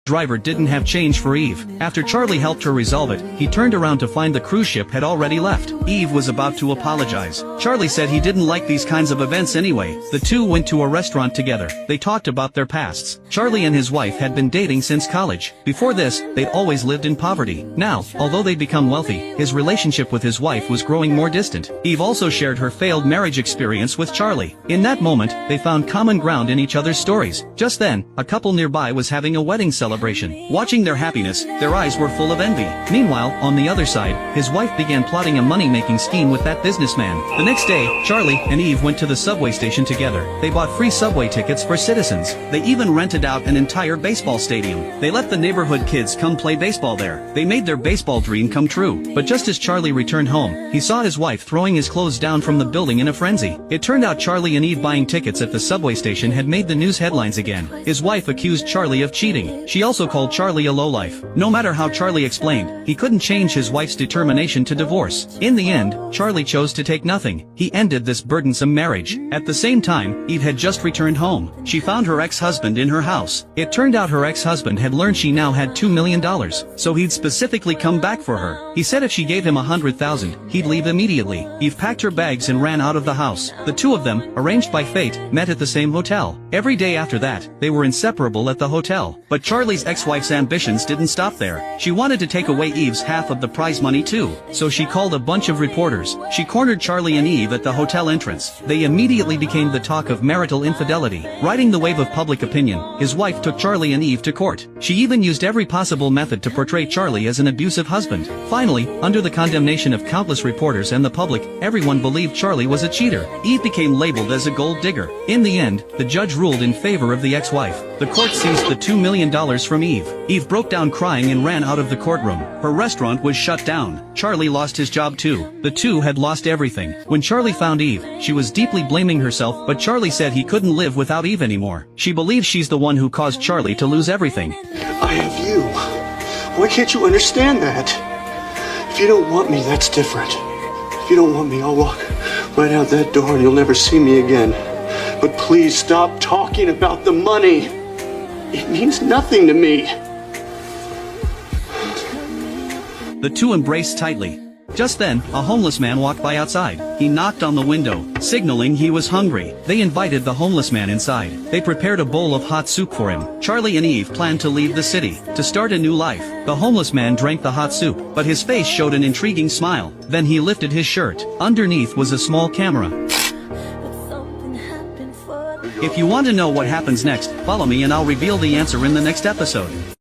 driver didn't have change for Eve. After Charlie helped her resolve it, he turned around to find the cruise ship had already left. Eve was about to apologize. Charlie said he didn't like these kinds of events anyway. The two went to a restaurant together. They talked about their pasts. Charlie and his wife had been dating since college. Before this, they'd always lived in poverty. Now, although they'd become wealthy, his relationship with his wife was growing more distant. Eve also shared her failed marriage experience with Charlie. In that moment, they found common ground in each other's stories. Just then, a couple nearby was having a wedding celebration. Watching their happiness, their eyes were full of envy. Meanwhile, on the other side, his wife began plotting a money-making scheme with that businessman. The next day, Charlie and Eve went to the subway station together. They bought free subway tickets for citizens. They even rented out an entire baseball stadium. They let the neighborhood kids come play baseball there. They made their baseball dream come true. But just as Charlie returned home, he saw his wife throwing his clothes down from the building in a frenzy. It turned out Charlie and Eve buying tickets at the subway station had made the news headlines again. His wife accused Charlie of cheating. She also called Charlie a lowlife. No matter how Charlie explained, he couldn't change his wife's determination to divorce. In the end, Charlie chose to take nothing. He ended this burdensome marriage. At the same time, Eve had just returned home. She found her ex-husband in her house. It turned out her ex-husband had learned she now had $2 million, so he'd specifically come back for her. He said if she gave him $100,000, he'd leave immediately. Eve packed her bags and ran out of the house. The two of them, arranged by fate, met at the same hotel. Every day after that, they were inseparable at the hotel. But Charlie's ex-wife's ambitions didn't stop there. She wanted to take away Eve's half of the prize money too. So she called a bunch of reporters. She cornered Charlie and Eve at the hotel entrance. They immediately became the talk of marital infidelity. Riding the wave of public opinion, his wife took Charlie and Eve to court. She even used every possible method to portray Charlie as an abusive husband. Finally, under the condemnation of countless reporters and the public, everyone believed Charlie was a cheater. Eve became labeled as a gold digger. In the end, the judge ruled in favor of the ex-wife. The court seized the $2 million from Eve. Eve broke down crying and ran out of the courtroom. Her restaurant was shut down. Charlie lost his job too. The two had lost everything. When Charlie found Eve, she was deeply blaming herself, but Charlie said he couldn't live without Eve anymore. She believes she's the one who caused Charlie to lose everything. I have you. Why can't you understand that? If you don't want me, that's different. If you don't want me, I'll walk right out that door and you'll never see me again. But please stop talking about the money. It means nothing to me. The two embraced tightly. Just then, a homeless man walked by outside. He knocked on the window, signaling he was hungry. They invited the homeless man inside. They prepared a bowl of hot soup for him. Charlie and Eve planned to leave the city, to start a new life. The homeless man drank the hot soup, but his face showed an intriguing smile. Then he lifted his shirt. Underneath was a small camera. If you want to know what happens next, follow me and I'll reveal the answer in the next episode.